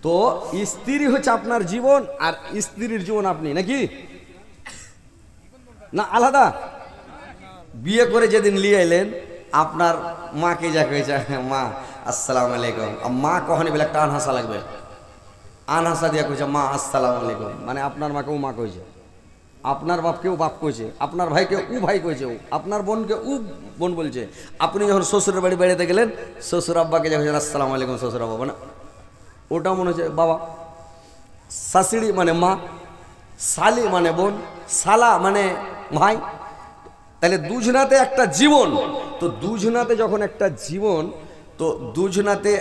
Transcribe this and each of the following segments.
তো স্ত্রী হচ্ছে আপনার জীবন আর স্ত্রীর জীবন আপনি, নাকি না আলাদা? বিয়ে করে যেদিন নিয়ে এলেন আপনার মাকে যা কয়েছে, মা আসসালামু আলাইকুম, মা কখনই বলে একটা আনহাসা লাগবে, আনহাসা দিয়া কইছে মা আসসালামু আলাইকুম, মানে আপনার মাকেও মা কইছে, আপনার বাপকেও বাপ কইছে, আপনার ভাইকে উ ভাই কইছে, আপনার বোনকে উ বোন বলছে। আপনি যখন শ্বশুরের বাড়ি বেড়াতে গেলেন, শ্বশুর আব্বাকে যখন আসসালামু আলাইকুম শ্বশুর আব্বা, মানে ওটা মনে হচ্ছে বাবা, শাশুড়ি মানে মা, শালি মানে বোন, শালা মানে ভাই। তাহলে দুজনাতে একটা জীবন, তো দুজনাতে যখন একটা জীবন, তো দুজনাতে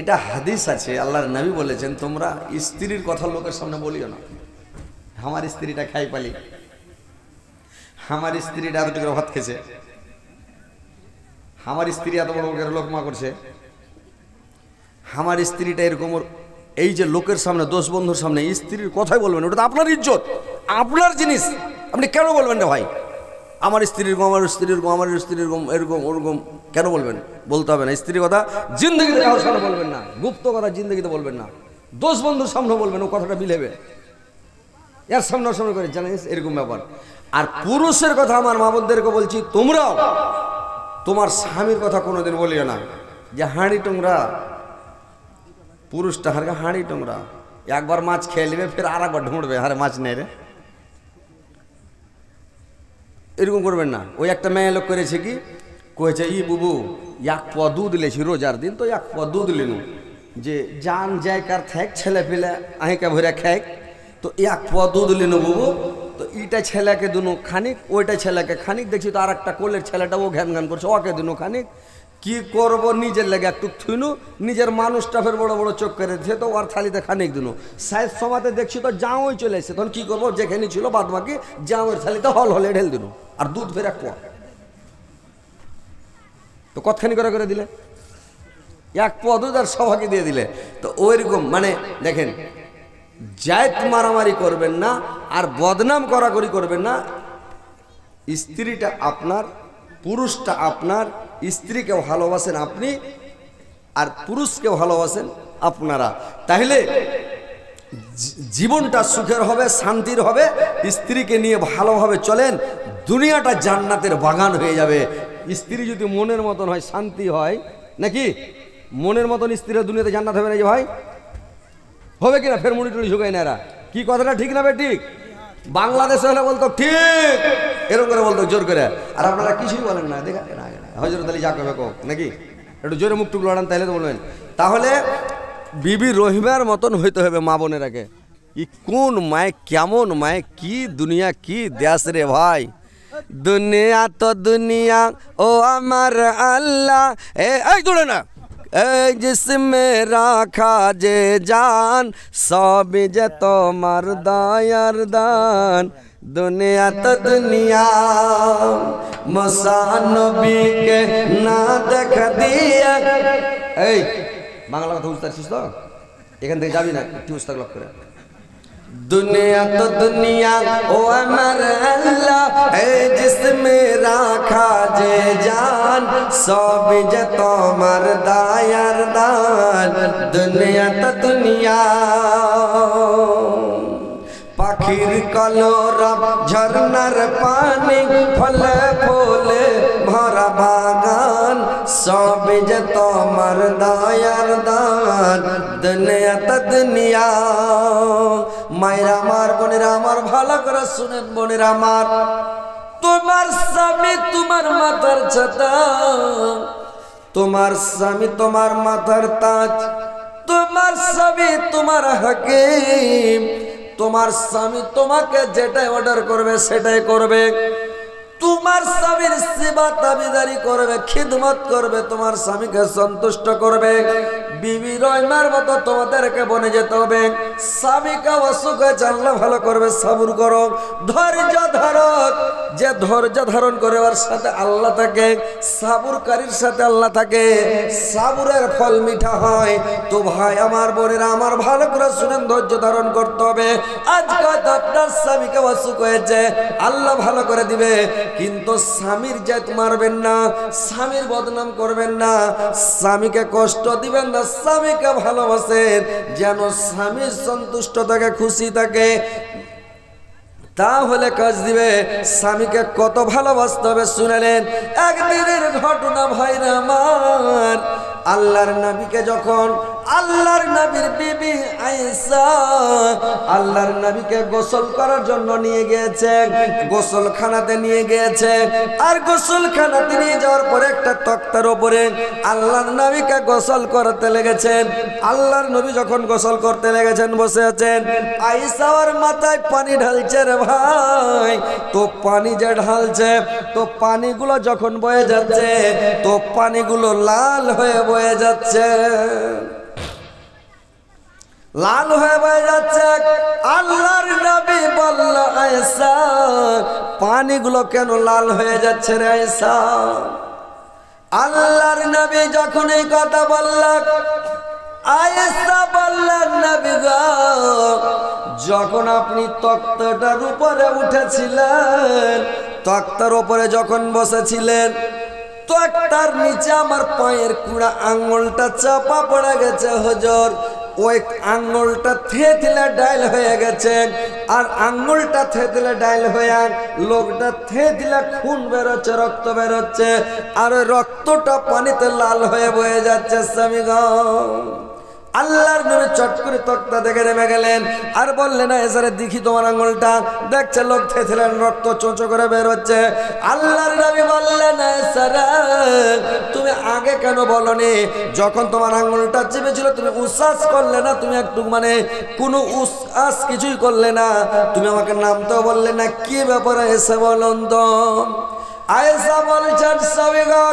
এটা হাদিস আছে, আল্লাহর নবী বলেছেন তোমরা স্ত্রীর কথা লোকের সামনে বলিও না। আমার স্ত্রীটা খাই পালি, আমার স্ত্রীটা আরো করে ভাত খেয়েছে, আমার স্ত্রী এত বড় করে লোকমা করছে, আমার স্ত্রীটা এরকম, এই যে লোকের সামনে দোষ বন্ধুর সামনে স্ত্রীর কথাই বলবেন, ওটা তো আপনার ইজ্জত, আপনার জিনিস, আপনি কেন বলবেন না ভাই আমার স্ত্রীর গম, আমার স্ত্রীর গম, আমার স্ত্রীর গম, এরকম ওরকম কেন বলবেন? বলতে হবে না। স্ত্রীর কথা জিন্দগিতে কারোর সামনে বলবেন না, গুপ্ত কথা জিন্দগিতে বলবেন না, দোষ বন্ধুর সামনে বলবেন, ও কথাটা মিলেবে, এর সামনে সামনে করে জানিস, এরকম ব্যাপার। আর পুরুষের কথা আমার মা বোনদেরকে বলছি, তোমরাও তোমার স্বামীর কথা কোনোদিন বলিও না যে হাঁড়ি টোংরা, পুরুষটা হারকে হাঁড়ি টোংরা, একবার মাছ খেয়ে নেবে ফের আর একবার ঢুঁড়বে, আরে মাছ নেই রে, এরকম করবেন না। ওই একটা মেয়ে লোক করেছে কি, কয়েছে ই বুবু এক পোয়া দুধ লেছি রোজার দিন, তো এক পোয়া দুধ লেনু, যে জান জায়গার থাক ছেলে পেলে আহিকে ভরে খাক, তো এক পোয়া দুধ লেনু বুবু, তো ইটা ছেলেকে দুনো খানিক, ওইটা ছেলেকে খানিক, দেখছি তো আর একটা কোলের ছেলেটা ও ঘ্যান ঘ্যান করছে, ওকে দুনো খানিক, কি করব নিজের লেগে একটু থুইনু, নিজের মানুষটা ফের বড় বড় চোখ করে দিচ্ছে, তো ওর থালিতে খানিক দুনো, সাইজ সমাতে দেখছি তো জাওই চলে এসেছে, তখন কি করবো, যেখানে ছিল বাদ বাকি জাওয়ের থালিতে হল হলে ঢেল দিল, আর দুধ ফের এক পোয়া, তো কতখানি করে দিলে, এক পোয়া দুধ আর সবাইকে দিয়ে দিলে। তো ওইরকম মানে দেখেন, জায়েত মারামারি করবেন না আর বদনাম করাকরি করবেন না। স্ত্রীটা আপনার, পুরুষটা আপনার, স্ত্রীকেও ভালোবাসেন আপনি আর পুরুষকেও ভালোবাসেন আপনারা, তাহলে জীবনটা সুখের হবে, শান্তির হবে। স্ত্রীকে নিয়ে ভালোভাবে চলেন, দুনিয়াটা জান্নাতের বাগান হয়ে যাবে। স্ত্রী যদি মনের মতন হয়, শান্তি হয়, নাকি মনের মতন স্ত্রীরা দুনিয়াতে জান্নাত হবে না যে ভাই, হবে কিনা? ফের মুড়ি টুড়ি ঝুঁকাই না এরা, কি কথাটা ঠিক না বে ঠিক? বাংলাদেশে হলে বলতো ঠিক, এরকম করে বলতো জোর করে, আর আপনারা কিছুই বলেন না, দেখা হজরত আলী যা কবে কোক, নাকি একটু জোরে মুখ টুক লড়ান, তাহলে তো বলবেন। তাহলে বিবি রহিমার মতন হইতে হবে মা বোনের আগে। ই কোন মায়, কেমন মায়, কি দুনিয়া, কি দেশ রে ভাই, দুনিয়া তো দুনিয়া ও আমার আল্লাহ, এই দৌড়ে না, এই জিসমে রাখা যে জান, সবই যে তোমার দয়ার দান, দুনিয়া তো দুনিয়া মুসানবীকে না দেখা দিয়ে। এই বাংলা কথা বুঝতে পারছিস তো? এখান থেকে যাবি না, একটু উস্তাক লক করে। দুনিয়া তো দুনিয়া ও আমার আল্লাহ, এই জিসমে রাখা যে জান, সবই যে তোমার দয়ার দান, দুনিয়া তো দুনিয়া। পাখির কলরব, ঝরনার পানি, ফলে ফুলে ভরা বাগান, সবই যে তোমার দয়ার দান, দুনিয়া তো দুনিয়া। মায়েরা আমার, বোনেরা আমার, ভালো করে শুনেন বোনেরা আমার, তোমার স্বামী তোমার মাথার ছাতা, তোমার স্বামী তোমার মাথার তাজ, তোমার স্বামী তোমার হাকিম, তোমার স্বামী তোমাকে যেটাই অর্ডার করবে সেটাই করবে, তোমার স্বামীর সেবা দাবিদারি করবে, খিদমত করবে, তোমার স্বামীকে সন্তুষ্ট করবে। বিবি রহিমার মতো তোমাদেরকে বনে যেতে হবে। স্বামীকে অসুখ হয়েছে, আল্লাহ ভালো করবে, সাবুর করো, ধৈর্য ধরো। যে ধৈর্য ধারণ করে ওর সাথে আল্লাহ থাকে, সাবুরকারীর সাথে আল্লাহ থাকে, সাবুরের ফল মিঠা হয়। তো ভাই আমার, বোনেরা আমার, ভালো করে শুনেন, ধৈর্য ধারণ করতে হবে। আজকে আপনার স্বামীকে অসুখ হয়েছে, আল্লাহ ভালো করে দিবে, কিন্তু স্বামীর জাত মারবেন না, স্বামীর বদনাম করবেন না, স্বামীকে কষ্ট দিবেন না, স্বামীকে ভালোবাসেন যেন স্বামী সন্তুষ্ট থাকে, খুশি থাকে, তাহলে কাজ দিবে। স্বামীকে কত ভালোবাসতে হবে শুনেলেন। একদিনের ঘটনা ভাইরা আমার, আল্লাহর নবীকে যখন আল্লাহর নবীর বিবি আয়েশা আল্লাহর নবীকে গোসল করার জন্য নিয়ে গিয়েছে, গোসলখানাতে নিয়ে গিয়েছে। আর গোসলখানাতে নিয়ে যাওয়ার পরে একটা তক্তার উপরে আল্লাহর নবীকে গোসল করতে লেগেছেন। আল্লাহর নবী যখন গোসল করতে লেগেছেন, বসে আছেন, আয়েশা ওর মাথায় পানি ঢালছে রে ভাই। তো পানি যে ঢালছে, তো পানিগুলো যখন বয়ে যাচ্ছে, তো পানিগুলো লাল হয়ে বয়ে যাচ্ছে, লাল হয়ে বয়ে যাচ্ছে। আল্লাহর নবী বলল, আয়েশা পানিগুলো কেন লাল হয়ে যাচ্ছে রে আয়েশা? আল্লাহর নবী যখন এই কথা বললেন, আয়েশা বললেন, নবী গো, যখন আপনি তক্তাটার উপরে উঠেছিলেন, তক্তার উপরে যখন বসেছিলেন, তক্তার নিচে আমার পায়ের কুড়া আঙ্গুলটা চাপা পড়ে গেছে হুজুর। ওই আঙ্গুলটা থেতলে ডাইল হয়ে গেছে, আর আঙ্গুলটা থেতলে ডাইল হয়ে লোকটা থেতলে খুন বেরোচ্ছে, রক্ত বেরোচ্ছে, আর ওই রক্তটা পানিতে লাল হয়ে বয়ে যাচ্ছে। স্বামী গো, আল্লাহর নবী চট করে তক্তা দেখে নেমে গেলেন আর বললেন, এসারে দেখি তোমার আঙ্গুলটা। দেখছে লোক থেতলেন, রক্ত চোঁচো করে বের হচ্ছে। আল্লাহর নবী বললেন, এসারে তুমি আগে কেন বলনি? যখন তোমার আঙ্গুলটা চেপেছিল তুমি উচ্ছ্বাস করলে না, তুমি একটু মানে কোনো উচ্ছ্বাস কিছুই করলে না, তুমি আমাকে নামতেও বললে না, কি ব্যাপারে এসে বলুন তো? আয়েশা বলছেন, স্বামী গো,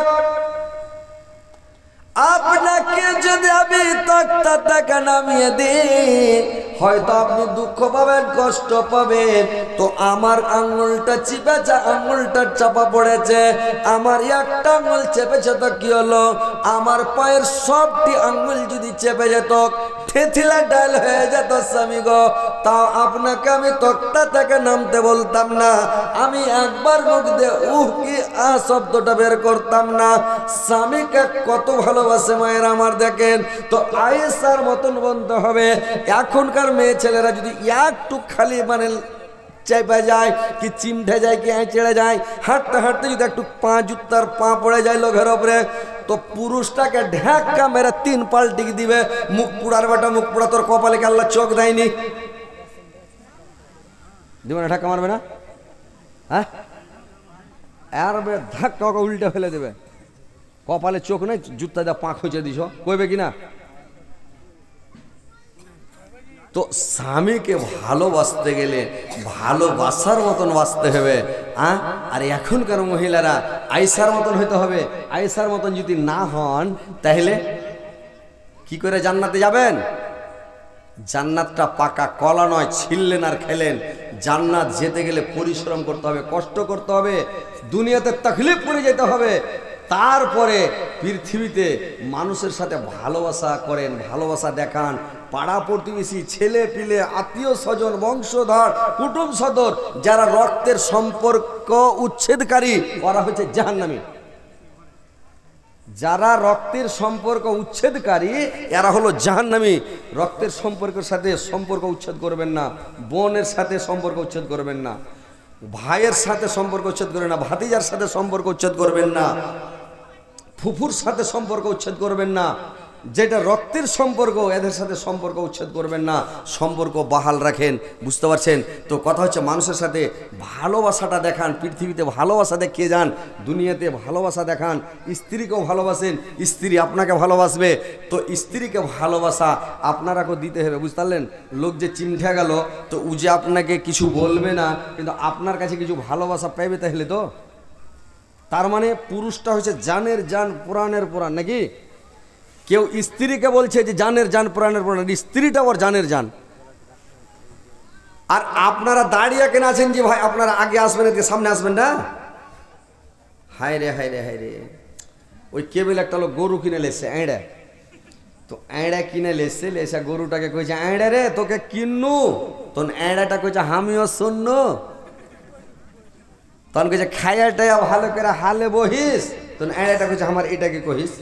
আপনাকে যদি আমি তক্তা থেকে নামিয়ে দিই, হয়তো আপনি দুঃখ পাবেন, কষ্ট পাবেন। তো আমার আঙ্গুলটা চিপেছে, আঙ্গুলটা চাপা পড়েছে, আমার একটা আঙ্গুল চেপেছে, তো কি হলো? আমার পায়ের সবটি আঙ্গুল যদি চেপে যেত, থেতলে ডাল হয়ে যেত স্বামী গো, তাও আপনাকে আমি তক্তা থেকে নামতে বলতাম না, আমি একবার মুখ দিয়ে কি শব্দটা বের করতাম না। স্বামীকে কত ভালোবাসে মায়ের আমার, দেখেন তো। আয়েশার মতন বলতে হবে। এখনকার মেয়ে ছেলেরা যদি একটু খালি মানে চেপে যায়, কি চিমঠে যায়, কি চেড়ে যায়, হাঁটতে হাঁটতে যদি একটু পা জুতার পা পড়ে যায় লোকের ওপরে, তো পুরুষটাকে ঢাকা মেরে 3 পাল্টি দিবে। মুখ পুড়ার বেটা, মুখ পুড়া, তোর কপালে কি আল্লাহ চোখ দেয়নি? দেবে না, ঢাকা মারবে না? হ্যাঁ, আর ধাক্কা উল্টে ফেলে দেবে। কপালে চোখ নেই, জুতা দিয়ে পাঁক হয়েছে দিছ, কইবে কিনা? তো স্বামীকে ভালোবাসতে গেলে ভালোবাসার মতন বাঁচতে হবে। আর এখনকার মহিলারা আয়েশার মতন হইতে হবে। আয়েশার মতন যদি না হন, তাহলে কি করে জান্নাতে যাবেন? জান্নাতটা পাকা কলা নয়, ছিললেন আর খেলেন। জান্নাত যেতে গেলে পরিশ্রম করতে হবে, কষ্ট করতে হবে, দুনিয়াতে তাকলিফ করে যেতে হবে। তারপরে পৃথিবীতে মানুষের সাথে ভালোবাসা করেন, ভালোবাসা দেখান। পাড়া প্রতিবেশী, ছেলে পিলে, আত্মীয় স্বজন, বংশধর, কুটুম সদর, যারা রক্তের সম্পর্ক উচ্ছেদকারী, ওরা হচ্ছে জাহান্নামী। যারা রক্তের সম্পর্ক উচ্ছেদকারী, এরা হলো জাহান্নামী। রক্তের সম্পর্কের সাথে সম্পর্ক উচ্ছেদ করবেন না, বোনের সাথে সম্পর্ক উচ্ছেদ করবেন না, ভাইয়ের সাথে সম্পর্ক উচ্ছেদ করবেন না, ভাতিজার সাথে সম্পর্ক উচ্ছেদ করবেন না, ফুফুর সাথে সম্পর্ক উচ্ছেদ করবেন না। যেটা রক্তের সম্পর্ক, এদের সাথে সম্পর্ক উচ্ছেদ করবেন না, সম্পর্ক বহাল রাখেন। বুঝতে পারছেন তো? কথা হচ্ছে মানুষের সাথে ভালোবাসাটা দেখান। পৃথিবীতে ভালোবাসা দেখিয়ে যান, দুনিয়াতে ভালোবাসা দেখান। স্ত্রীকেও ভালোবাসেন, স্ত্রী আপনাকে ভালোবাসবে। তো স্ত্রীকে ভালোবাসা আপনারাকেও দিতে হবে। বুঝতে পারলেন? লোক যে চিমঠে গেল, তো ও যে আপনাকে কিছু বলবে না, কিন্তু আপনার কাছে কিছু ভালোবাসা পাইবে, তাহলে তো তার মানে পুরুষটা হচ্ছে জানের জান, পুরাণের পুরাণ, নাকি? কেউ স্ত্রীকে বলছে যে জানের জান, পুরাণের পুরাণ, স্ত্রীটা ওর জানের জান। আর আপনারা দাঁড়িয়ে কেন আছেন যে ভাই আপনারা আগে আসবেন, এদিকে সামনে আসবেন না? হায় রে হায় রে হায় রে। ওই কেবল একটা লোক গরু কিনে লেসছে, এঁড়া। তো এঁড়া কিনে লেসছে, লেসা গরুটাকে কইছে, এঁড়া রে তোকে কিন্নু। তখন এঁড়াটা কইছে, আমিও শুননু। তখন কইছে, খাইয়াটাই ভালো করে হালে বহিস। তখন এঁড়াটা কইছে, আমার এটাকে কহিস।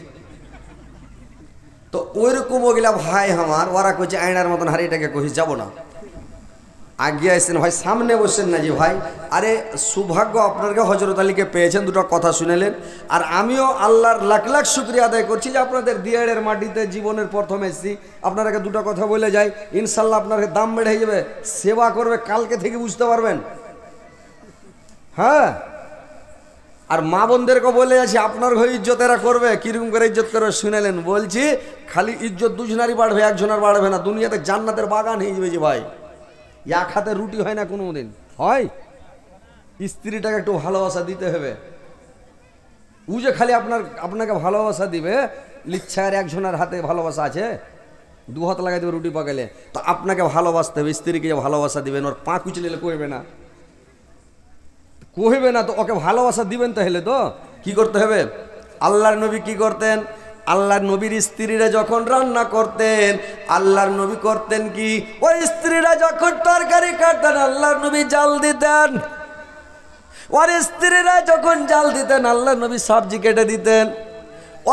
তো ওইরকম ওগুলা ভাই আমার ওরা কইছে আয়নার মতন হারিটাকে কহিস যাব না, আগে আসছেন ভাই, সামনে বসছেন না জি ভাই। আরে সৌভাগ্য আপনাকে হজরত আলীকে পেয়েছেন, দুটো কথা শুনেলেন। আর আমিও আল্লাহর লাখ লাখ শুক্রিয়া আদায় করছি যে আপনাদের দিয়াড়ের মাটিতে জীবনের প্রথম এসেছি। আপনাকে দুটো কথা বলে যাই, ইনশাল্লাহ আপনার দাম বেড়ে যাবে, সেবা করবে কালকে থেকে বুঝতে পারবেন। হ্যাঁ, আর মা বোনদেরকে বলে আছি আপনার ঘরে ইজ্জত এরা করবে, কিরকম করে ইজ্জত করবে শুনেলেন। বলছি খালি ইজ্জত দুজনারই বাড়বে, একজনের বাড়বে না। দুনিয়াতে জান্নাতের বাগান হয়ে যাবে যে ভাই। এক হাতে রুটি হয় না কোনো দিন, হয়। স্ত্রীটাকে একটু ভালোবাসা দিতে হবে। ও যে খালি আপনাকে ভালোবাসা দিবে, লিচ্ছার একজনের হাতে ভালোবাসা আছে? দু হাত লাগাই দেবে রুটি পাকালে। তো আপনাকে ভালোবাসতে হবে, স্ত্রীকে যে ভালোবাসা দিবেন, ওর পা কুচলে কইবে না, কইবে না। তো ওকে ভালোবাসা দিবেন তাহলে তো কি করতে হবে? আল্লাহর নবী কি করতেন? আল্লাহর নবীর স্ত্রীরা যখন রান্না করতেন, আল্লাহর নবী করতেন কি, ওই স্ত্রীরা যখন তরকারি কাটতেন আল্লাহর নবী জাল দিতেন। ওর স্ত্রীরা যখন জাল দিতেন আল্লাহর নবী সবজি কেটে দিতেন।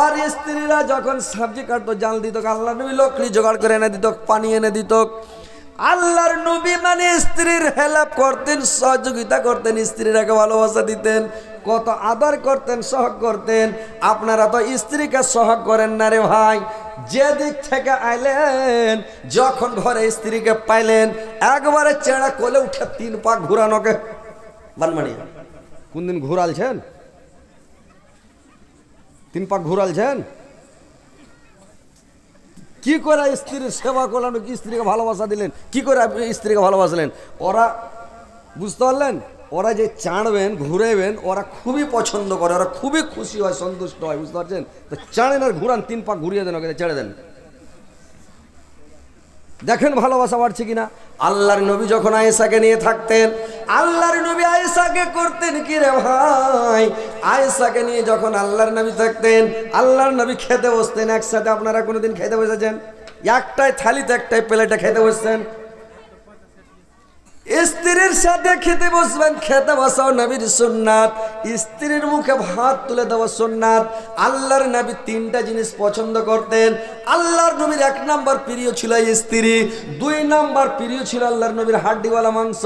ওর স্ত্রীরা যখন সবজি কাটতো জাল দিত, আল্লাহর নবী লকড়ি জোগাড় করে এনে দিত, পানি এনে দিত। আল্লাহর নবী মানে স্ত্রীর হেল্প করতেন, সহযোগিতা করতেন, স্ত্রীরাকে ভালোবাসা দিতেন, কত আদর করতেন, সহগ করতেন। আপনারা তো স্ত্রীকে সহগ করেন না রে ভাই। যে দিক থেকে আইলেন, যখন ঘরে স্ত্রীকে পাইলেন, একবারে চেড়া কোলে উঠে 3 পাক ঘুরানোকে বানমানি। কোন দিন ঘুরালছেন? 3 পাক ঘুরালছেন? কি করে স্ত্রীর সেবা করলেন, কি স্ত্রীকে ভালোবাসা দিলেন, কি করে স্ত্রীকে ভালোবাসলেন? ওরা বুঝতে পারলেন, ওরা যে চাঁড়বেন ঘুরেবেন ওরা খুবই পছন্দ করে, ওরা খুবই খুশি হয়, সন্তুষ্ট হয়, বুঝতে পারছেন? তো চাঁড়েন আর ঘুরান, 3 পাক ঘুরিয়ে দেন, ওকে ছেড়ে দেন, দেখেন ভালোবাসা বাড়ছে কিনা। আল্লাহর নবী যখন আয়েশাকে নিয়ে থাকতেন, আল্লাহর নবী আয়েশাকে করতেন কি রে ভাই, আয়েশাকে নিয়ে যখন আল্লাহর নবী থাকতেন, আল্লাহর নবী খেতে বসতেন একসাথে। আপনারা কোনোদিন খেতে বসেছেন? একটাই থালিতে একটাই প্লেটে খেতে বসছেন? স্ত্রীর সাথে খেতে বসবেন, খেতে বসাও নবীর সুন্নাত। স্ত্রীর মুখে ভাত তুলে দেওয়া সুন্নাত। আল্লাহর নবী 3টা জিনিস পছন্দ করতেন। আল্লাহর নবীর 1 নম্বর প্রিয় ছিল স্ত্রী, 2 নম্বর প্রিয় ছিল আল্লাহর নবীর হাড্ডিওয়ালা মাংস,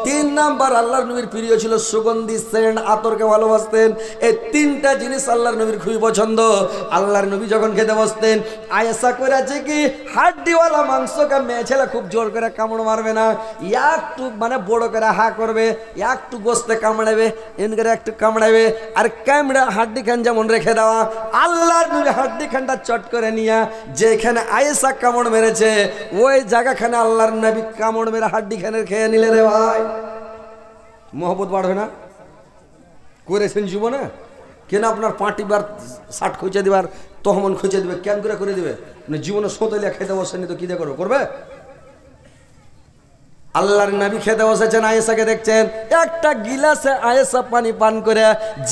3 নম্বর আল্লাহর নবীর প্রিয় ছিল সুগন্ধি সেন্ট, আতরকে ভালোবাসতেন। এই 3টা জিনিস আল্লাহর নবীর খুবই পছন্দ। আল্লাহর নবী যখন খেতে বসতেন, আয়েশা করেছে কি, হাড্ডিওয়ালা মাংসকে মেয়ে ছেলে খুব জোর করে কামড় মারবে না, একটু মানে বড় করে হা করবে, একটু গোস্তে কামড়াবে, এন করে একটু কামড়াবে, আর কামড়া হাড্ডি খান যেমন রেখে দেওয়া। আল্লাহর নবী হাড্ডি খানটা চট করে নিয়ে যেখানে আয়েশা কামড় মেরেছে ওই জায়গাখানে আল্লাহর নবী কামড় মেরে হাড্ডি খানের খেয়ে নিলে রে ভাই, মহব্বত বাড়বে না? করেছেন জীবনে? কেন আপনার পাটিবার 60 খুঁজে দিবার, তহমন খুঁজে দিবে, কেন করে দিবে? মানে জীবনে সোতলিয়া খেতে বসেনি তো কি দিয়ে করবে? আল্লাহর নবী খেতে বসেছেন, আয়েশাকে দেখছেন, একটা গিলাসে আয়েশা পানি পান করে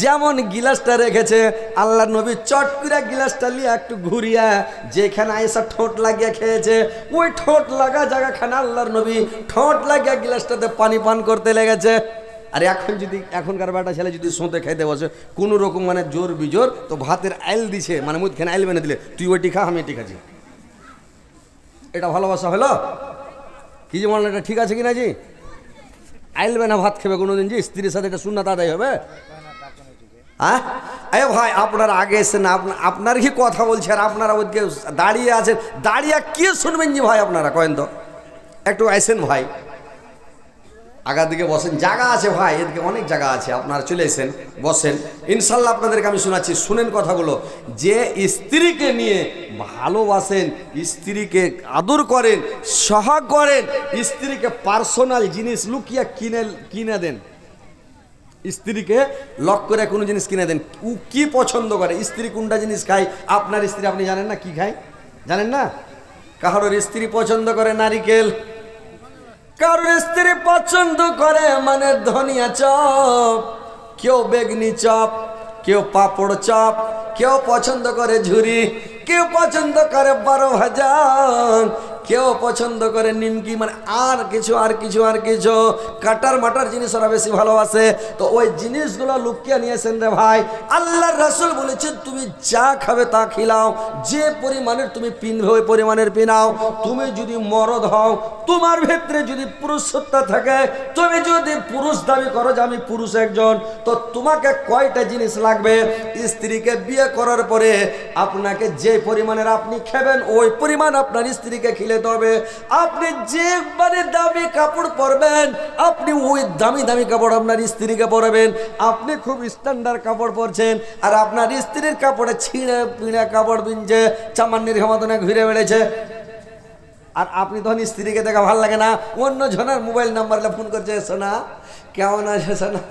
যেমন গিলাসটা রেখেছে, আল্লাহর নবী চট করে গিলাসটা নিয়ে একটু ঘুরিয়া যেখানে আয়েশা ঠোঁট লাগিয়ে খেয়েছে ওই ঠোঁট লাগা জায়গাখানে আল্লাহর নবী ঠোঁট লাগিয়ে গিলাসটাতে পানি পান করতে লেগেছে। আর এখন যদি এখনকার বেটা ছেলে যদি সোঁতে খাইতে বসে কোনো রকম মানে জোর বিজোর, তো ভাতের আইল দিছে, মানে মুখখানে আইল বেনে দিলে, তুই ওইটি খা আমি এটি খাচ্ছি, এটা ভালোবাসা হলো? কি যে বলেন, এটা ঠিক আছে কিনা জি? আইলবে না ভাত খাবে কোনোদিন জি? স্ত্রীর সাথে এটা সুন্নাত আদায় হবে? হ্যাঁ ভাই, আপনারা আগে এসে না, আপনার কি কথা বলছে আর আপনারা ওদিকে দাঁড়িয়ে আছেন, দাঁড়িয়ে কি শুনবেন জি ভাই? আপনারা কয়েন তো একটু আইসেন ভাই, আগার দিকে বসেন, জায়গা আছে ভাই, এদিকে অনেক জায়গা আছে, আপনারা চলে এসেন, বসেন, ইনশাল্লাহ আপনাদেরকে আমি শোনাচ্ছি, শুনেন কথাগুলো। যে স্ত্রীকে নিয়ে ভালোবাসেন, স্ত্রীকে আদর করেন, সহায় করেন, স্ত্রীকে পার্সোনাল জিনিস লুকিয়ে কিনে দেন, স্ত্রীকে লক করে কোনো জিনিস কিনে দেন। ও কি পছন্দ করে, স্ত্রী কোনটা জিনিস খায়, আপনার স্ত্রী আপনি জানেন না কি খায়? জানেন না? কারোর স্ত্রী পছন্দ করে নারিকেল, কারোর স্ত্রী পছন্দ করে মানে ধনিয়া চপ, কেউ বেগনি চপ, কেউ পাপড় চপ, কেউ পছন্দ করে ঝুরি, কেউ পছন্দ করে 12 ভাজা, কেউ পছন্দ করে নিমকি, মানে আর কিছু কাটার মাটার জিনিস ওরা বেশি ভালোবাসে। তো ওই জিনিসগুলো লুকিয়ে নিয়েছেন রে ভাই। আল্লাহর রাসূল বলেছেন তুমি যা খাবে তা খিলাও, যে পরিমাণের তুমি পিনবে ওই পরিমাণের পিনাও। তুমি যদি মরদ হও, তোমার ভেতরে যদি পুরুষত্ব থাকে, তুমি যদি পুরুষ দাবি করো যে আমি পুরুষ একজন, তো তোমাকে কয়টা জিনিস লাগবে? স্ত্রীকে বিয়ে করার পরে আপনাকে যে পরিমাণের আপনি খাবেন ওই পরিমাণ আপনার স্ত্রীকে খিলাতে হবে। আপনি যে দামি কাপড় পরবেন আপনি ওই দামি দামি কাপড় আপনার স্ত্রীকে পরাবেন। আপনি খুব স্ট্যান্ডার্ড কাপড় পরছেন আর আপনার স্ত্রীর কাপড়ে ছিঁড়ে পিঁড়ে কাপড় বিনছে, চামান্নির মতনে ঘুরে বেড়েছে, আর আপনি তখন স্ত্রীকে দেখা ভালো লাগে না, অন্য জনের মোবাইল নাম্বারে ফোন করছে, সোনা কেমন আছে, সোনা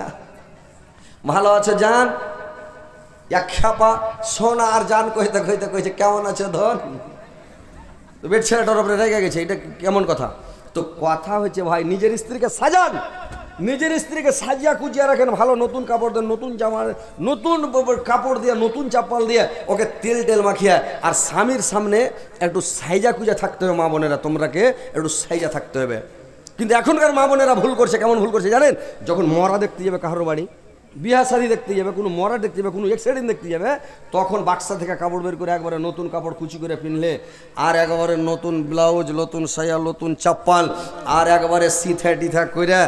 ভালো আছো জান, এক খাপা সোনা আর জান কইতে কইতে কইছে কেমন আছে ধন, বেড ছেলেটার উপরে রেগে গেছে। এটা কেমন কথা? তো কথা হচ্ছে ভাই নিজের স্ত্রীকে সাজান, নিজের স্ত্রীকে সাজিয়া কুজিয়া রাখেন, ভালো নতুন কাপড় দেন, নতুন জামা, নতুন কাপড় দিয়ে, নতুন চাপাল দিয়ে ওকে তেল টেল মাখিয়া, আর স্বামীর সামনে একটু সাইজা কুজা থাকতে হবে। মা বোনেরা তোমরাকে একটু সাইজা থাকতে হবে। কিন্তু এখনকার মা বোনেরা ভুল করছে। কেমন ভুল করছে জানেন? যখন মরা দেখতে যাবে কারোর বাড়ি, বিয়া শাড়ি দেখতে যাবে, কোনো মরা দেখতে যাবে, কোনো এক্সিডেন্ট দেখতে যাবে, তখন বাক্সা থেকে কাপড় বের করে একবারে নতুন কাপড় কুচি করে পিনলে, আর একবারে নতুন ব্লাউজ, নতুন সায়া, নতুন চাপ্পাল, আর একবারে সিথা টিথা করে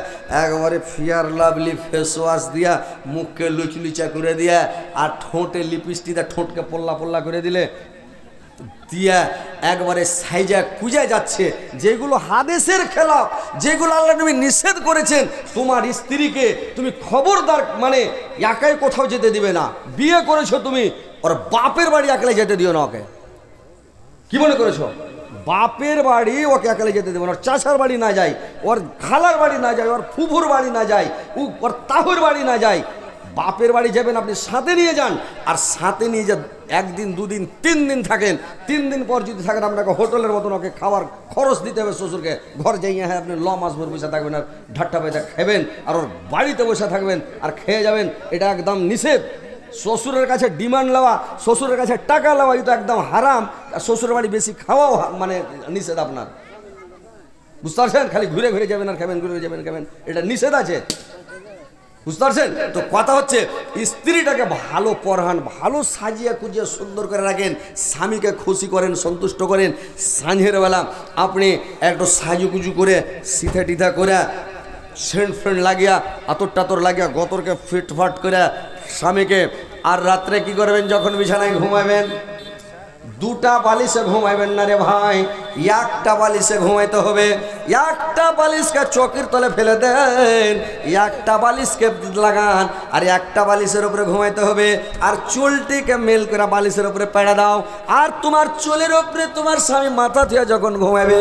একবারে ফিয়ার লাভলি ফেস ওয়াশ দিয়া, মুখকে লুচলুচা করে দিয়া, আর ঠোঁটে লিপস্টিক দিয়ে ঠোঁটকে পল্লা পল্লা করে দিলে দিয়া একবারে সাইজা কুজা যাচ্ছে, যেগুলো হাদিসের খেলাফ, যেগুলো আল্লাহ নবী নিষেধ করেছেন। তোমার স্ত্রীকে তুমি খবরদার মানে একাই কোথাও যেতে দিবে না। বিয়ে করেছো তুমি, ওর বাপের বাড়ি একলাই যেতে দিও না ওকে। কি মনে করেছো? বাপের বাড়ি ওকে একালে যেতে দেবে না। ওর চাচার বাড়ি না যায়, ওর খালার বাড়ি না যায়, ওর ফুফুর বাড়ি না যায়, ওর তাহুর বাড়ি না যায়। বাপের বাড়ি যাবেন আপনি সাথে নিয়ে যান, আর সাথে নিয়ে যে একদিন দুদিন 3 দিন থাকেন, 3 দিন পর যদি থাকেন আপনাকে হোটেলের মতন ওকে খাবার খরচ দিতে হবে শ্বশুরকে। ঘর যাইয়া হ্যাঁ আপনি মাস ভর বসে থাকবেন আর ঢাট্টা পয়সা খাবেন, আর ওর বাড়িতে বসে থাকবেন আর খেয়ে যাবেন, এটা একদম নিষেধ। শ্বশুরের কাছে ডিমান্ড নেওয়া, শ্বশুরের কাছে টাকা নেওয়া এটা একদম হারাম। আর শ্বশুরের বাড়ি বেশি খাওয়াও মানে নিষেধ আপনার, বুঝতে পারছেন? খালি ঘুরে ঘুরে যাবেন আর খাবেন, ঘুরে যাবেন খাবেন, এটা নিষেধ আছে, বুঝতে পারছেন? তো কথা হচ্ছে স্ত্রীটাকে ভালো পড়ান, ভালো সাজিয়া কুজিয়া সুন্দর করে রাখেন, স্বামীকে খুশি করেন, সন্তুষ্ট করেন। সাঁঝের বেলা আপনি একটু সাজুকুজু করে সিথা টিথা করে সেন্ট ফ্রেন্ড লাগিয়া, আতর টাতর লাগিয়া, গতরকে ফিটফাট করে স্বামীকে, আর রাত্রে কি করবেন যখন বিছানায় ঘুমাবেন? 2টা বালিশে ঘুমাইবেন না রে ভাই, 1টা বালিশে ঘুমাইতে হবে। 1টা বালিশকে চৌকির তলে ফেলে দেন, 1টা বালিশকে লাগান, আর 1টা বালিশের উপরে ঘুমাইতে হবে। আর চুলটিকে মেল করে বালিশের উপরে পেড়া দাও, আর তোমার চুলের উপরে তোমার স্বামী মাথা ধুয়ে যখন ঘুমাবে,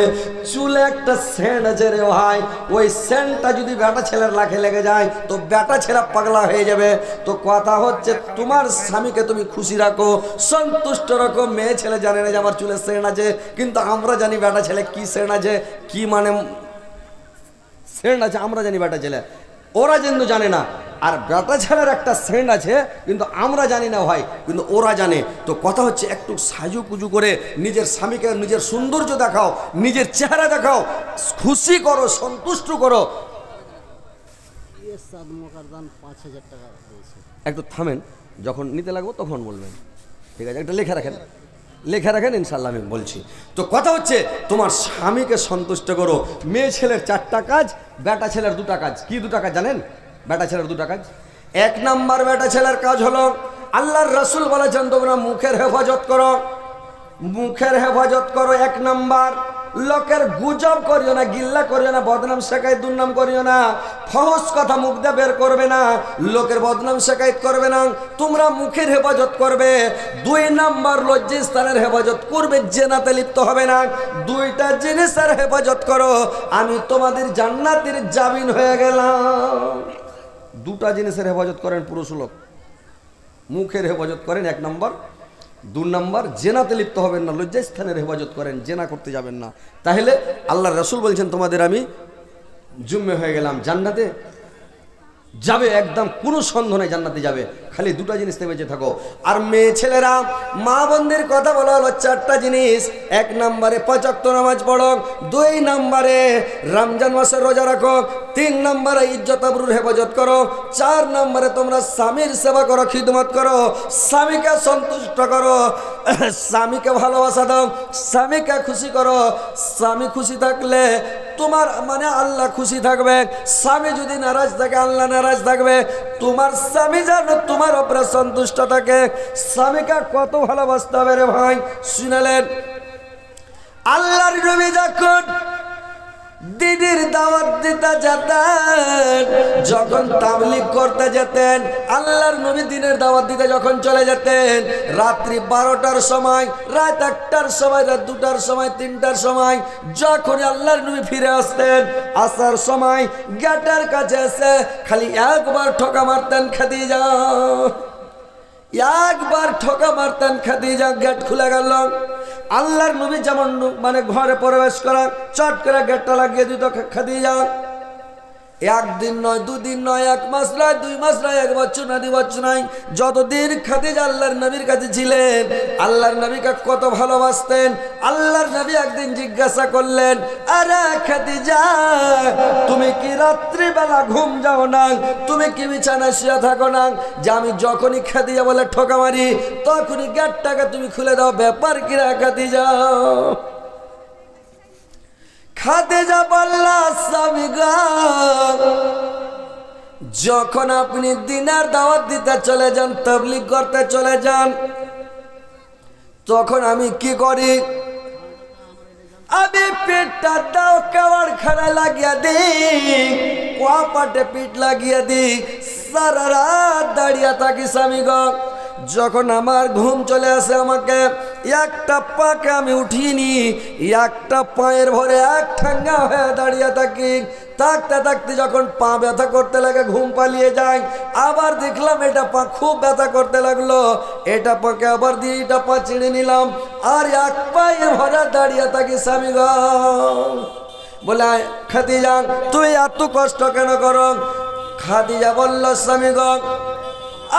চুলে একটা সেন্ট আছে রে ভাই, ওই সেন্টটা যদি বেটা ছেলের লাখে লেগে যায় তো বেটা ছেলে পাগলা হয়ে যাবে। তো কথা হচ্ছে তোমার স্বামীকে তুমি খুশি রাখো, সন্তুষ্ট রাখো। মেয়ে ছেলে জানে না যে আমার চুলের সেন্ট আছে, কিন্তু আমরা জানি বেটা ছেলে কি সেন্ট আছে, কি মানে সেন্ট আছে আমরা জানি বেটা ছেলে, ওরা কিন্তু জানে না। আর বেটা ছেলের একটা সেন্ট আছে কিন্তু আমরা জানি না ভাই, কিন্তু ওরা জানে। তো কথা হচ্ছে একটু সাজু কুজু করে নিজের স্বামীকে নিজের সৌন্দর্য দেখাও, নিজের চেহারা দেখাও, খুশি করো, সন্তুষ্ট করো। একটু থামেন, যখন নিতে লাগবো তখন বলবেন, ঠিক আছে? একটা লেখা রাখেন, লেখা রাখেন, ইনশাল্লাহ আমি বলছি। তো কথা হচ্ছে তোমার স্বামীকে সন্তুষ্ট করো। মেয়ে ছেলের 4টা কাজ, বেটা ছেলের 2টা কাজ। কি 2টা কাজ জানেন? বেটা ছেলের 2টা কাজ। 1 নাম্বার বেটা ছেলের কাজ হলো, আল্লাহর রাসূল বলেছেন তোমরা মুখের হেফাজত করো, মুখের হেফাজত করো। 1 নাম্বার, লোকের গুজব করিও না, গিল্লা করিও না, বদনাম শেখায়ত দুর্নাম করিও না, ফহস কথা মুখ দিয়ে বের করবে না, লোকের বদনাম শেখায়ত করবে না, তোমরা মুখের হেফাজত করবে। 2 নাম্বার, লজ্জাস্থানের হেফাজত করবে, জেনাতে লিপ্ত হবে না। 2টা জিনিসের হেফাজত করো, আমি তোমাদের জান্নাতের জামিন হয়ে গেলাম। 2টা জিনিসের হেফাজত করেন পুরুষ লোক, মুখের হেফাজত করেন 1 নাম্বার। 2 নাম্বার, জেনাতে লিপ্ত হবেন না, লজ্জাস্থানের হেফাজত করেন, জেনা করতে যাবেন না। তাহলে আল্লাহর রাসূল বলছেন তোমাদের আমি জুম্মে হয়ে গেলাম, জান্নাতে যাবে, একদম কোনো সন্দেহ নেই জান্নাতে যাবে। খালি দুটো জিনিস থেকে বেঁচে থাকো। আর মেয়ে ছেলেরা মা বোনদের কথা বলা হলো চারটা জিনিস। 1 নম্বরে 5 ওয়াক্ত নামাজ পড়ো, 2 নম্বরে রমজান মাসে রোজা রাখো, 3 নম্বরে ইজ্জত আবরুর হেফাজত করো, 4 নম্বরে তোমরা স্বামীর সেবা করো, খিদমত করো, স্বামীকে সন্তুষ্ট করো, স্বামীকে ভালোবাসা দাও, স্বামীকে খুশি করো। স্বামী খুশি থাকলে তোমার মানে আল্লাহ খুশি থাকবে, স্বামী যদি নারাজ থাকে আল্লাহ নারাজ থাকবে। তোমার স্বামী যেন তোমার উপরে সন্তুষ্ট থাকে। স্বামীকে কত ভালোবাসতে হবে রে ভাই। শুনলেন আল্লাহর নবী যখন দিনের দাওয়াত দিতে যেতেন, যখন তাবলীগ করতে যেতেন, আল্লাহর নবী দিনের দাওয়াত দিতে যখন চলে যেতেন, রাত্রি 12টার সময়, রাত 1টার সময়, রাত 2টার সময়, 3টার সময়, যখন আল্লাহর নবী ফিরে আসতেন, আসার সময় গেটের কাছে এসে খালি একবার ঠোকা মারতেন খাদিজা, একবার ঠোকা মারতেন খাদিজা, গেট খুলে গেল। আল্লাহর নবী যেমন মানে ঘরে প্রবেশ করা, চট করে গেটটা লাগিয়ে দিত খাদিজা। 1 দিন নয়, 2 দিন নয়, 1 মাস নয়, 2 মাস নয়, 1 বছর নয়, 2 বছর নয়, যতদিন খাদিজা আল্লাহর নবীর কাছে ছিলেন, আল্লাহর নবীকে কত ভালোবাসতেন। আল্লাহর নবী একদিন জিজ্ঞাসা করলেন, আরে খাদিজা, তুমি কি রাত্রিবেলা ঘুম যাও না? তুমি কি বিছানায় শুয়ে থাকো না? যে আমি যখনই খাদিজা বলে ঠোকা মারি তখনই গেটটাকে তুমি খুলে দাও, ব্যাপার কি রে খাদিজা? খাদিজা বললা, স্বামী গো, যখন আপনি দিনের দাওয়াত দিতে চলে যান, তাবলীগ করতে চলে যান, তখন আমি কি করি? আমি পেটটা দাও কেওয়ার খানা লাগিয়ে দিই, কপাটে পিঠ লাগিয়ে দিই, সারা রাত দাঁড়িয়ে থাকি স্বামী গো। যখন আমার ঘুম চলে আসে, আমাকে একটা পাকে আমি উঠিনি, একটা পায়ের ভরে এক ঠাঙ্গা হয়ে দাঁড়িয়ে থাকি। থাকতে থাকতে যখন পা ব্যথা করতে লাগে, ঘুম পালিয়ে যায়। আবার দেখলাম এটা পা খুব ব্যথা করতে লাগলো, এটা পাকে আবার দিয়ে এটা পা চিড়ে নিলাম, আর এক পায়ের ভরে দাঁড়িয়ে থাকি স্বামী গো। বলে খাদিজা তুই এত কষ্ট কেন করো? খাদিজা বলল, স্বামী গো,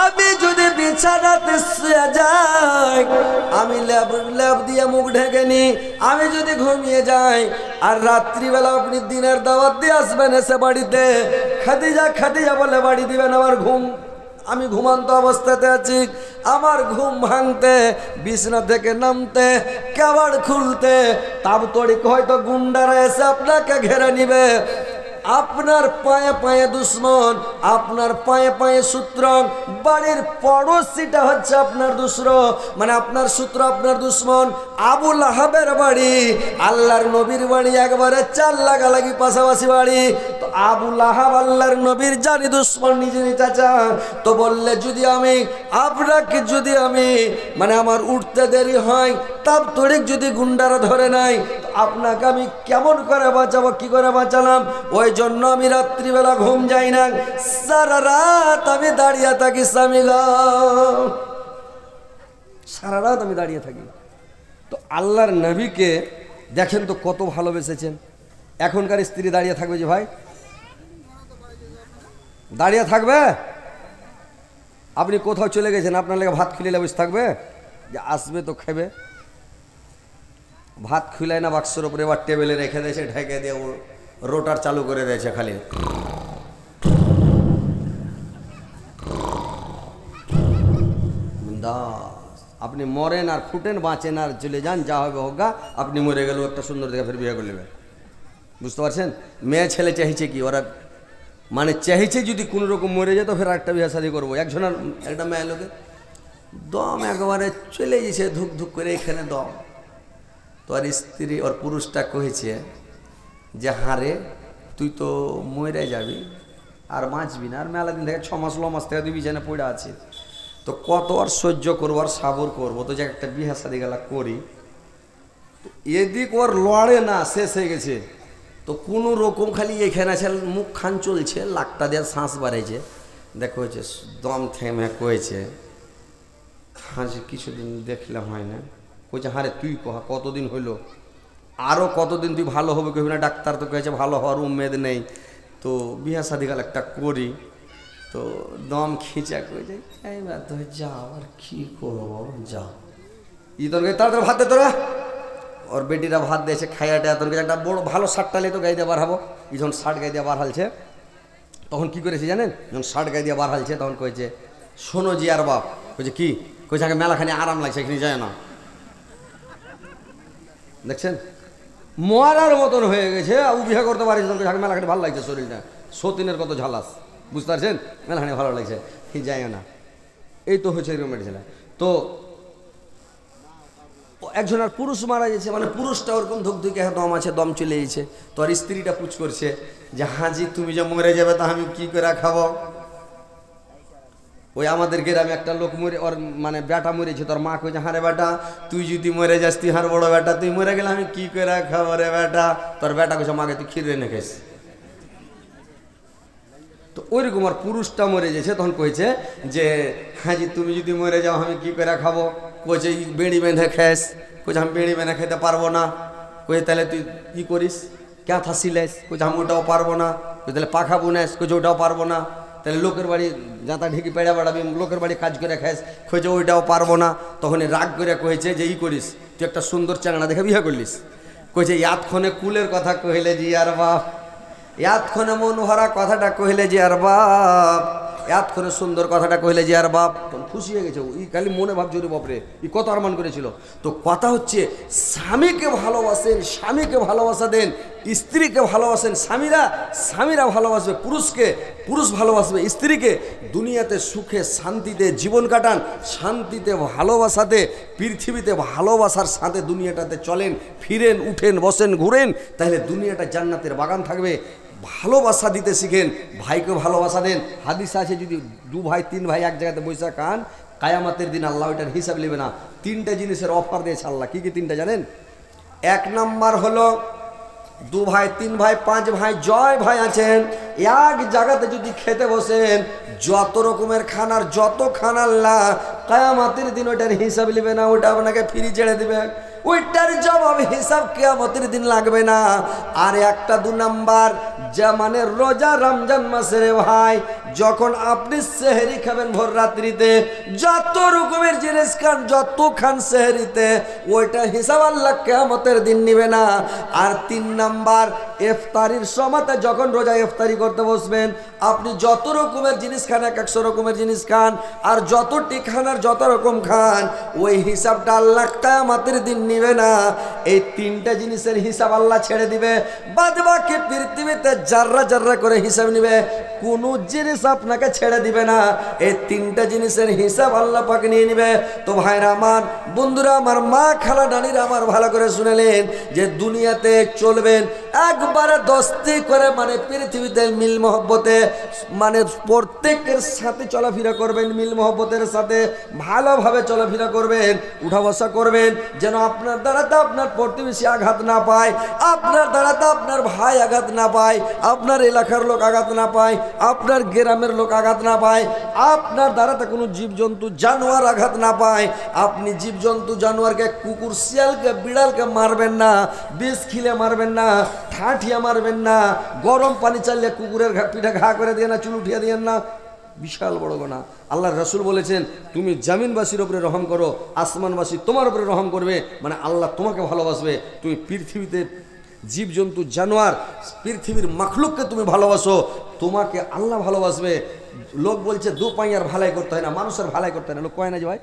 আমি যদি বিছানাতে শুয়ে যাই, আমি লেপ দিয়ে মুখ ঢেকে নি, আমি যদি ঘুমিয়ে যাই, আর রাত্রিবেলা আপনি দিনের দাওয়াত দিয়ে আসবেন এসে বাড়িতে, খাদিজা বলে বাড়ি দিবেন, আমার ঘুম, আমি ঘুমান্ত অবস্থাতে আছি, আমার ঘুম ভাঙতে, বিছানা থেকে নামতে, কেবাড় খুলতে তাবতড়িক হয়তো গুন্ডারা এসে আপনাকে ঘেরে নিবে। আপনার পায়ে পায়ে দুশ্মন, আপনার পায়ে পায়ে শত্রু, বাড়ির পড়োশিটা হচ্ছে আপনার দুশমন, মানে আপনার শত্রু, আপনার দুশ্মন। আবু লাহাবের বাড়ি আল্লাহর নবীর বাড়ি একবারে 4 লাগালাগি পাশাপাশি বাড়ি। তো আবু লাহাব আল্লাহর নবীর জানি দুশ্মন, নিজেরই চাচা। তো বললে যদি আমি আপনাকে, যদি আমি মানে আমার উঠতে দেরি হয়, তাব তড়িক যদি গুন্ডারা ধরে নাই, আপনাকে আমি কেমন করে বাঁচাবো, কি করে বাঁচালাম? ওই জন্য আমি রাত্রিবেলা ঘুম যাই না, সারা রাত আমি দাঁড়িয়ে থাকি স্বামী গো, সারা রাত আমি দাঁড়িয়ে থাকি। তো আল্লাহর নবীকে দেখেন তো কত ভালোবেসেছেন। এখনকার স্ত্রী দাঁড়িয়ে থাকবে যে ভাই? দাঁড়িয়ে থাকবে? আপনি কোথাও চলে গেছেন, আপনার লেগে ভাত খুলে বসে থাকবে? যে আসবে তো খাবে। ভাত খুলে না বাক্সের উপরে এবার টেবিলে রেখে দিয়েছে, ঢেকে দিয়ে রোটার চালু করে দিয়েছে খালি। আপনি মরেন আর ফুটেন, বাঁচেন আর চলে যান, যা হবে হোগা। আপনি মরে গেলেও একটা সুন্দর দেখে ফের বিয়ে করে নেবেন। বুঝতে পারছেন? মেয়ে ছেলে চাইছে কি, ওরা মানে চাইছে যদি কোনো রকম মরে যেত ফের একটা বিয়ে শাদী করবো। একজনের একটা মেয়ে লোকে দম একেবারে চলে গেছে ধুক ধুক করে, এখানে দম। তো আর স্ত্রী ওর পুরুষটা কহেছে যে হারে তুই তো মরে যাবি আর বাঁচবি না, আর মেলা দিন থেকে 6 মাস 9 মাস থেকে তুই বিছানে পড়ে আছিস, তো কত আর সহ্য করবো আর সাবর করবো, তো যে একটা বিয়ে শাদী গেলা করি। তো এদিক ওর লড়ে না, শেষ হয়ে গেছে। তো কোনো রকম খালি এখানে আছে, মুখ খান চলছে, লাকটা দিয়ে শ্বাস বাড়াইছে, দেখো হয়েছে দম থেমে কয়েছে, হাসি কিছুদিন দেখলাম হয় না। কইছে হারে তুই কহা কতদিন হইল, আরও কতদিন তুই ভালো হবে কবি না, ডাক্তার তো কয়েছে ভালো হওয়ার উম্মেদ নেই, তো বিয়া শাদী গেল একটা করি। তো দম খিচা করে যাই এইবার তো যাও আর কি করবো যাও ই তোর তাড়াতাড়ি ভাত দে তোরা ওর বেটিরা ভাত দিয়েছে খাইয়াটা তোর একটা বড় ভালো শার্টটা তো গাই দিয়ে বার হবো ই যখন শার্ট গাই দিয়ে বার হালছে তখন কি করেছে জানেন যখন শার্ট গাই দিয়ে বার হালছে তখন কয়েছে শোনো জি আর বাপ কইছে কি কইছে আগে মেলাখানি আরাম লাগছে এখানে যায় না দেখছেন মরার মতন হয়ে গেছে ও বিয়ে করতে পারিস মেলাখানি ভালো লাগছে শরীরটা সতীনের কত ঝালাস বুঝতে পারছেন মেলাখানি ভালো লাগছে কি যায় না এই তো হচ্ছে এরকম ছেলে তো একজন আর পুরুষ মারা গেছে মানে পুরুষটা ওরকম ধুকধুকে দম আছে দম চলে গেছে তো আর স্ত্রীটা পুছ করছে যে হাজি তুমি যে মরে যাবে তা আমি কি করে খাবো ওই আমাদের গ্রামে একটা লোক মরে ওর মানে বেটা মরেছে তোর মা কইছে হারে বেটা তুই যদি মরে যাস তুই হার বড় বেটা তুই মরে গেলে আমি কি করে খাবো রে বেটা তোর বেটা কইছে মাকে তুই ক্ষীর রেনে খাইস তো ওইরকম আর পুরুষটা মরে গেছে তখন কইছে যে হাজি তুমি যদি মরে যাও আমি কি করে খাবো কইছে বেড়ি বেঁধে খাস কইছে আমি বেড়ি বেঁধে খেতে পারবো না কইছে তাহলে তুই কি করিস ক্যাথা সিলাইস কইছে আমি ওটাও পারবো না কই তাহলে পাখা বুনাইস কইছে ওটাও পারবো না তাহলে লোকের বাড়ি যাতা ঢেকি পেড়া বেড়াবি লোকের বাড়ি কাজ করে খাস কইছে ওইটাও পারবো না তখন রাগ করে কইছে যে ই করিস তুই একটা সুন্দর চ্যাংড়া দেখে বিয়ে করলিস কইছে ইয়াতক্ষণে কুলের কথা কইলে জি আর বাপ ইয়াতক্ষণে মন ভরা কথাটা কইলে যে আর বাপ এতক্ষণে সুন্দর কথাটা কইলে যে আর বাপ খুশি হয়ে গেছে ই খালি মনে ভাবছে রে বাপরে ই কত আরমান করেছিল তো কথা হচ্ছে স্বামীকে ভালোবাসেন স্বামীকে ভালোবাসা দেন স্ত্রীকে ভালোবাসেন স্বামীরা ভালোবাসবে পুরুষকে পুরুষ ভালোবাসবে স্ত্রীকে দুনিয়াতে সুখে শান্তিতে জীবন কাটান শান্তিতে ভালোবাসাতে পৃথিবীতে ভালোবাসার সাথে দুনিয়াটাতে চলেন ফিরেন উঠেন বসেন ঘুরেন তাহলে দুনিয়াটা জান্নাতের বাগান থাকবে ভালোবাসা দিতে শিখেন ভাইকে ভালোবাসা দেন হাদিস আছে যদি দু ভাই তিন ভাই এক জায়গাতে বসে খান কায়ামতের দিন আল্লাহ ওইটার হিসাব নেবে না তিনটা জিনিসের অফার দিয়েছে আল্লাহ কি কি তিনটা জানেন এক নাম্বার হলো দু ভাই তিন ভাই পাঁচ ভাই জয় ভাই আছেন এক জায়গাতে যদি খেতে বসেন যত রকমের খানার যত খানা আল্লাহ কায়ামতের দিন ওইটার হিসাব নেবে না ওটা আপনাকে ফ্রি ছেড়ে দিবে ওইটার জবাব হিসাব কিয়ামতের দিন লাগবে না আর একটা দু নাম্বার যা মানে রোজা রমজান মাসে রে ভাই যখন আপনি সেহরি খাবেন ভোর রাত্রিতে যত রকমের জিনিস খান যত খান সেহরিতে ওইটা হিসাব আল্লাহ কিয়ামতের দিন নিবে না আর তিন নাম্বার ইফতারির সময়তে যখন রোজা ইফতারি করতে বসবেন আপনি যত রকমের জিনিস খান 100 রকমের জিনিস খান আর যতটি খান আর যত রকম খান ওই হিসাবটা আল্লাহ কিয়ামতের দিন নিবে না এই তিনটা জিনিসের হিসাব আল্লাহ ছেড়ে দিবে বাদ বাকি পৃথিবীতে জাররা জাররা করে হিসাব নিবে কোনো জিনিস আপনাকে ছেড়ে দিবে না এই তিনটা জিনিসের হিসাব আল্লাহ পাক নিয়ে নিবে তো ভাইরা আমার বন্ধুরা আমার মা খালা নানিরা আমার ভালো করে শুনেলেন যে দুনিয়াতে চলবেন একবারে দস্তি করে মানে পৃথিবীতে মিল মহব্বতে মানে প্রত্যেকের সাথে চলাফেরা করবেন মিল মহব্বতের সাথে ভালোভাবে চলাফেরা করবেন উঠা বসা করবেন যেন আপনার দ্বারাতে আপনার প্রতিবেশী আঘাত না পায় আপনার দ্বারাতে আপনার ভাই আঘাত না পায় আপনার এলাকার লোক আঘাত না পায় আপনার গ্রামের লোক আঘাত না পায় আপনার দ্বারাতে কোনো জীবজন্তু জানোয়ার আঘাত না পায় আপনি জীবজন্তু জানোয়ারকে কুকুর শিয়ালকে বিড়ালকে মারবেন না বিষ খিলে মারবেন না ঠাঠিয়া মারবেন না গরম পানি চালিয়ে কুকুরের পিঠে ঘা করে দিয়ে না চুল উঠিয়ে দিয়েন না বিশাল বড় গোনা আল্লাহর রাসূল বলেছেন তুমি জামিনবাসীর উপরে রহম করো আসমানবাসী তোমার উপরে রহম করবে মানে আল্লাহ তোমাকে ভালোবাসবে তুমি পৃথিবীতে জীবজন্তু জানোয়ার পৃথিবীর মাখলুককে তুমি ভালোবাসো তোমাকে আল্লাহ ভালোবাসবে লোক বলছে দু পাইয়ার ভালাই করতে হয় না মানুষের ভালাই করতে হয় না লোক কয় না যে ভাই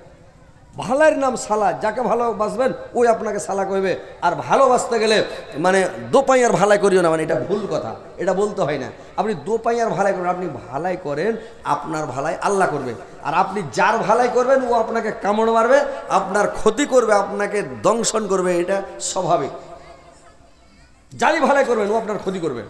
ভালাইয়ের নাম সালা যাকে ভালোবাসবেন ওই আপনাকে সালা কইবে আর ভালোবাসতে গেলে মানে দোপাইয়ার ভালাই করিও না মানে এটা ভুল কথা এটা বলতে হয় না আপনি দোপাইয়ার ভালাই করেন আপনি ভালাই করেন আপনার ভালাই আল্লাহ করবে আর আপনি যার ভালাই করবেন ও আপনাকে কামড় মারবে আপনার ক্ষতি করবে আপনাকে দংশন করবে এটা স্বাভাবিক যারই ভালাই করবেন ও আপনার ক্ষতি করবে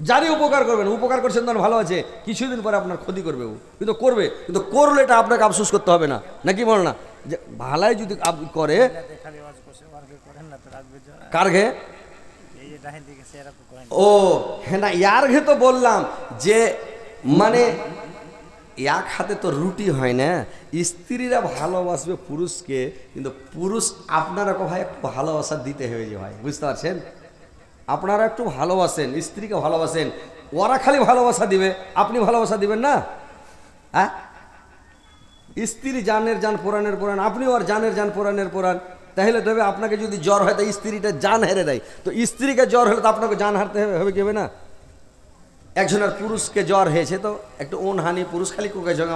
যারই উপকার করবেন উপকার করছেন তার ভালো আছে কিছুদিন পরে আপনার ক্ষতি করবে ও কিন্তু করবে কিন্তু করলে এটা আপনাকে আফসোস করতে হবে না নাকি বল না যে ভালাই যদি করে কার ঘে ও হ্যাঁ না ইয়ার ঘে তো বললাম যে মানে এক হাতে তো রুটি হয় না স্ত্রীরা ভালোবাসবে পুরুষকে কিন্তু পুরুষ আপনারা ভাই একটু ভালোবাসা দিতে হবে যে ভাই বুঝতে পারছেন আপনারা একটু ভালোবাসেন স্ত্রীকে ভালোবাসেন ওরা খালি ভালোবাসা দিবে, আপনি ভালোবাসা দিবেন না? হ্যাঁ, স্ত্রী জানের জান পুরাণের পুরাণ, আপনিও আর জানের জান পুরাণের পুরাণ। তাহলে তবে আপনাকে যদি জ্বর হয়, তাই স্ত্রীটা জান হেরে দেয়, তো স্ত্রীকে জ্বর হলে তো আপনাকে জান হারতে হবে কি হবে না? একজনের পুরুষকে জ্বর হয়েছে, তো একটু ওন হানি, পুরুষ খালি কুকে জগা